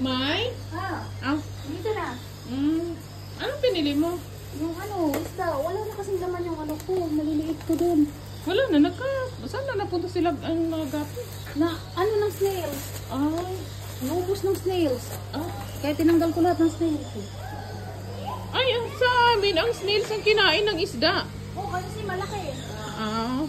May? Ah. Dito na. Anong pinili mo? Yung ano, isda. Wala na kasing laman yung ano ko. Maliliit ko dun. Wala na, saan na napunta sila ang nagapi? Na, ano ng snails? Ay. Naubos ng snails. Ah. Kaya tinanggal ko lahat ng snails. Ay, ang sa amin, ang snails ang kinain ng isda. Oo, kasi malaki. Ah.